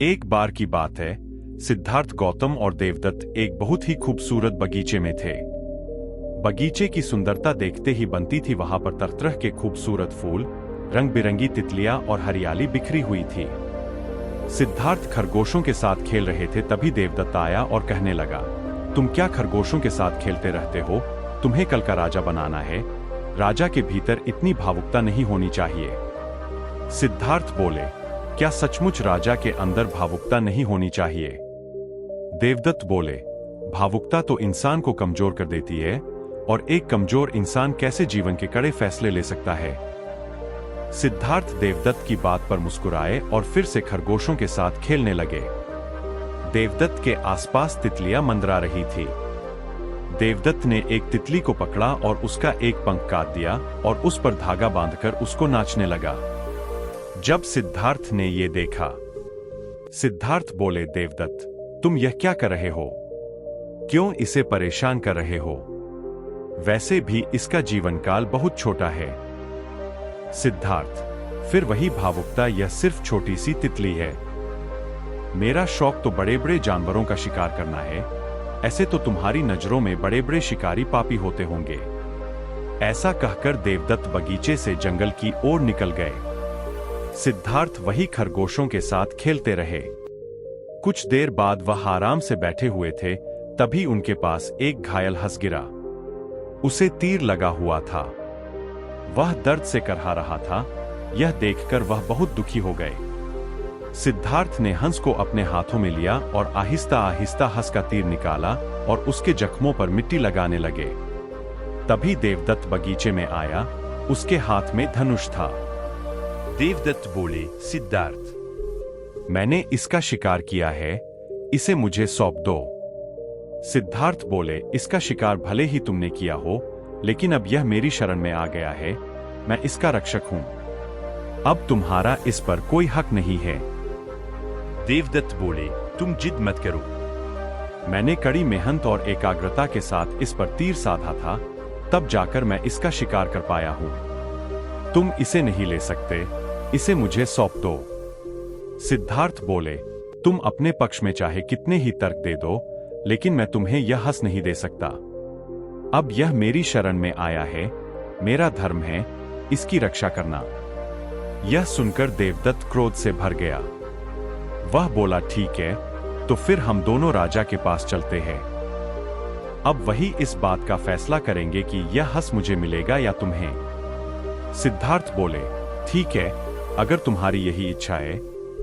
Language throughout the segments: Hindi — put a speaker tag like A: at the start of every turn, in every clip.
A: एक बार की बात है, सिद्धार्थ, गौतम और देवदत्त एक बहुत ही खूबसूरत बगीचे में थे। बगीचे की सुंदरता देखते ही बनती थी। वहां पर तरह तरह के खूबसूरत फूल, रंग बिरंगी तितलियां और हरियाली बिखरी हुई थी। सिद्धार्थ खरगोशों के साथ खेल रहे थे, तभी देवदत्त आया और कहने लगा, तुम क्या खरगोशों के साथ खेलते रहते हो? तुम्हें कल का राजा बनाना है। राजा के भीतर इतनी भावुकता नहीं होनी चाहिए। सिद्धार्थ बोले, क्या सचमुच राजा के अंदर भावुकता नहीं होनी चाहिए? देवदत्त बोले, भावुकता तो इंसान को कमजोर कर देती है, और एक कमजोर इंसान कैसे जीवन के कड़े फैसले ले सकता है? सिद्धार्थ देवदत्त की बात पर मुस्कुराए और फिर से खरगोशों के साथ खेलने लगे। देवदत्त के आसपास तितलियां मंडरा रही थी। देवदत्त ने एक तितली को पकड़ा और उसका एक पंख काट दिया और उस पर धागा बांधकर उसको नाचने लगा। जब सिद्धार्थ ने ये देखा, सिद्धार्थ बोले, देवदत्त, तुम यह क्या कर रहे हो? क्यों इसे परेशान कर रहे हो? वैसे भी इसका जीवन काल बहुत छोटा है। सिद्धार्थ, फिर वही भावुकता, यह सिर्फ छोटी सी तितली है। मेरा शौक तो बड़े बड़े जानवरों का शिकार करना है। ऐसे तो तुम्हारी नजरों में बड़े बड़े शिकारी पापी होते होंगे। ऐसा कहकर देवदत्त बगीचे से जंगल की ओर निकल गए। सिद्धार्थ वही खरगोशों के साथ खेलते रहे। कुछ देर बाद वह आराम से बैठे हुए थे, तभी उनके पास एक घायल हंस गिरा। उसे तीर लगा हुआ था। वह दर्द से करहा रहा था। यह देखकर वह बहुत दुखी हो गए। सिद्धार्थ ने हंस को अपने हाथों में लिया और आहिस्ता आहिस्ता हंस का तीर निकाला और उसके जख्मों पर मिट्टी लगाने लगे। तभी देवदत्त बगीचे में आया। उसके हाथ में धनुष था।
B: देवदत्त बोले, सिद्धार्थ,
A: मैंने इसका शिकार किया है, इसे मुझे सौंप दो। सिद्धार्थ बोले, इसका शिकार भले ही तुमने किया हो, लेकिन अब यह मेरी शरण में आ गया है। मैं इसका रक्षक हूं। अब तुम्हारा इस पर कोई हक नहीं है।
B: देवदत्त बोले, तुम जिद मत करो।
A: मैंने कड़ी मेहनत और एकाग्रता के साथ इस पर तीर साधा था, तब जाकर मैं इसका शिकार कर पाया हूं। तुम इसे नहीं ले सकते, इसे मुझे सौंप दो। सिद्धार्थ बोले, तुम अपने पक्ष में चाहे कितने ही तर्क दे दो, लेकिन मैं तुम्हें यह हंस नहीं दे सकता। अब यह मेरी शरण में आया है, मेरा धर्म है इसकी रक्षा करना। यह सुनकर देवदत्त क्रोध से भर गया। वह बोला, ठीक है, तो फिर हम दोनों राजा के पास चलते हैं। अब वही इस बात का फैसला करेंगे कि यह हंस मुझे मिलेगा या तुम्हें। सिद्धार्थ बोले, ठीक है, अगर तुम्हारी यही इच्छा है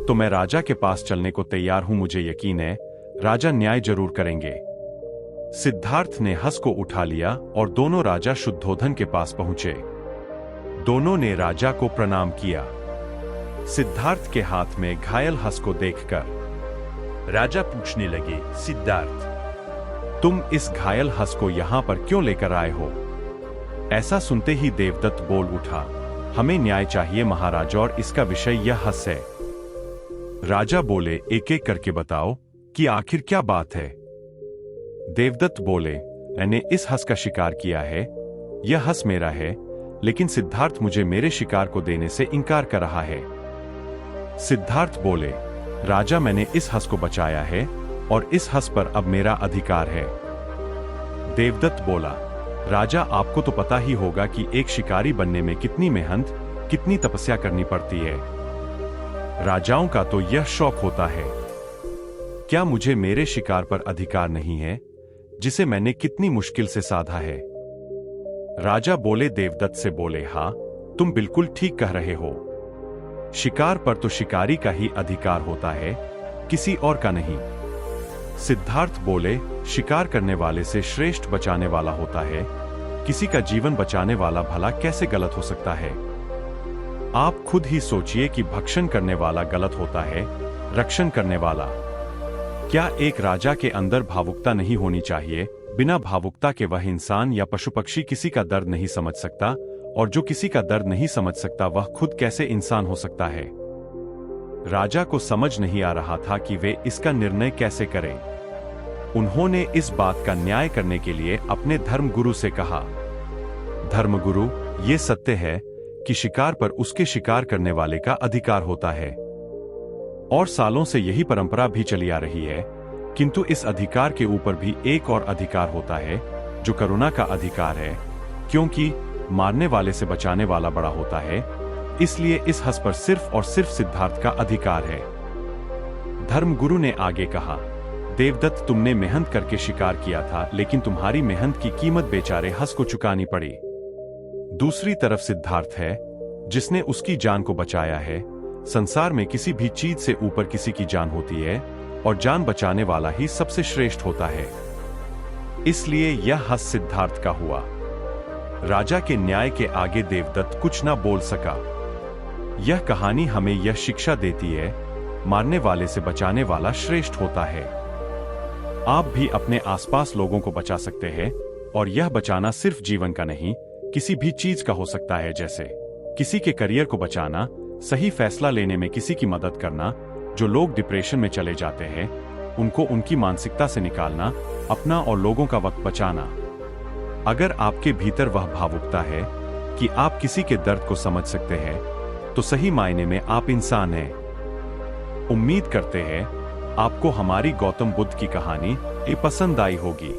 A: तो मैं राजा के पास चलने को तैयार हूं। मुझे यकीन है राजा न्याय जरूर करेंगे। सिद्धार्थ ने हंस को उठा लिया और दोनों राजा शुद्धोधन के पास पहुंचे। दोनों ने राजा को प्रणाम किया। सिद्धार्थ के हाथ में घायल हंस को देखकर
B: राजा पूछने लगे, सिद्धार्थ,
A: तुम इस घायल हंस को यहां पर क्यों लेकर आए हो? ऐसा सुनते ही देवदत्त बोल उठा, हमें न्याय चाहिए महाराज, और इसका विषय यह हंस है। राजा बोले, एक एक करके बताओ कि आखिर क्या बात है। देवदत्त बोले, मैंने इस हंस का शिकार किया है, यह हंस मेरा है, लेकिन सिद्धार्थ मुझे मेरे शिकार को देने से इनकार कर रहा है। सिद्धार्थ बोले, राजा, मैंने इस हंस को बचाया है और इस हंस पर अब मेरा अधिकार है। देवदत्त बोला, राजा, आपको तो पता ही होगा कि एक शिकारी बनने में कितनी मेहनत, कितनी तपस्या करनी पड़ती है। राजाओं का तो यह शौक होता है। क्या मुझे मेरे शिकार पर अधिकार नहीं है, जिसे मैंने कितनी मुश्किल से साधा है? राजा बोले, देवदत्त से बोले, हाँ, तुम बिल्कुल ठीक कह रहे हो। शिकार पर तो शिकारी का ही अधिकार होता है, किसी और का नहीं। सिद्धार्थ बोले, शिकार करने वाले से श्रेष्ठ बचाने वाला होता है, किसी का जीवन बचाने वाला भला कैसे गलत हो सकता है? आप खुद ही सोचिए कि भक्षण करने वाला गलत होता है, रक्षण करने वाला। क्या एक राजा के अंदर भावुकता नहीं होनी चाहिए? बिना भावुकता के वह इंसान या पशु पक्षी किसी का दर्द नहीं समझ सकता, और जो किसी का दर्द नहीं समझ सकता वह खुद कैसे इंसान हो सकता है? राजा को समझ नहीं आ रहा था कि वे इसका निर्णय कैसे करें। उन्होंने इस बात का न्याय करने के लिए अपने धर्मगुरु से कहा, धर्मगुरु, ये सत्य है कि शिकार पर उसके शिकार करने वाले का अधिकार होता है। और सालों से यही परंपरा भी चली आ रही है। किंतु इस अधिकार के ऊपर भी एक और अधिकार होता है, जो करुणा का अधिकार है, क्योंकि मारने वाले से बचाने वाला बड़ा होता है। इसलिए इस हंस पर सिर्फ और सिर्फ सिद्धार्थ का अधिकार है। धर्मगुरु ने आगे कहा, देवदत्त, तुमने मेहनत करके शिकार किया था, लेकिन तुम्हारी मेहनत की कीमत बेचारे हंस को चुकानी पड़ी। दूसरी तरफ सिद्धार्थ है, जिसने उसकी जान को बचाया है। संसार में किसी भी चीज से ऊपर किसी की जान होती है, और जान बचाने वाला ही सबसे श्रेष्ठ होता है। इसलिए यह हंस सिद्धार्थ का हुआ। राजा के न्याय के आगे देवदत्त कुछ ना बोल सका। यह कहानी हमें यह शिक्षा देती है, मारने वाले से बचाने वाला श्रेष्ठ होता है। आप भी अपने आसपास लोगों को बचा सकते हैं, और यह बचाना सिर्फ जीवन का नहीं, किसी भी चीज का हो सकता है, जैसे किसी के करियर को बचाना, सही फैसला लेने में किसी की मदद करना, जो लोग डिप्रेशन में चले जाते हैं उनको उनकी मानसिकता से निकालना, अपना और लोगों का वक्त बचाना। अगर आपके भीतर वह भावुकता है कि आप किसी के दर्द को समझ सकते हैं, तो सही मायने में आप इंसान हैं। उम्मीद करते हैं आपको हमारी गौतम बुद्ध की कहानी पसंद आई होगी।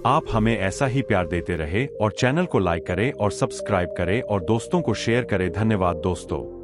A: आप हमें ऐसा ही प्यार देते रहे, और चैनल को लाइक करें और सब्सक्राइब करें और दोस्तों को शेयर करें। धन्यवाद दोस्तों।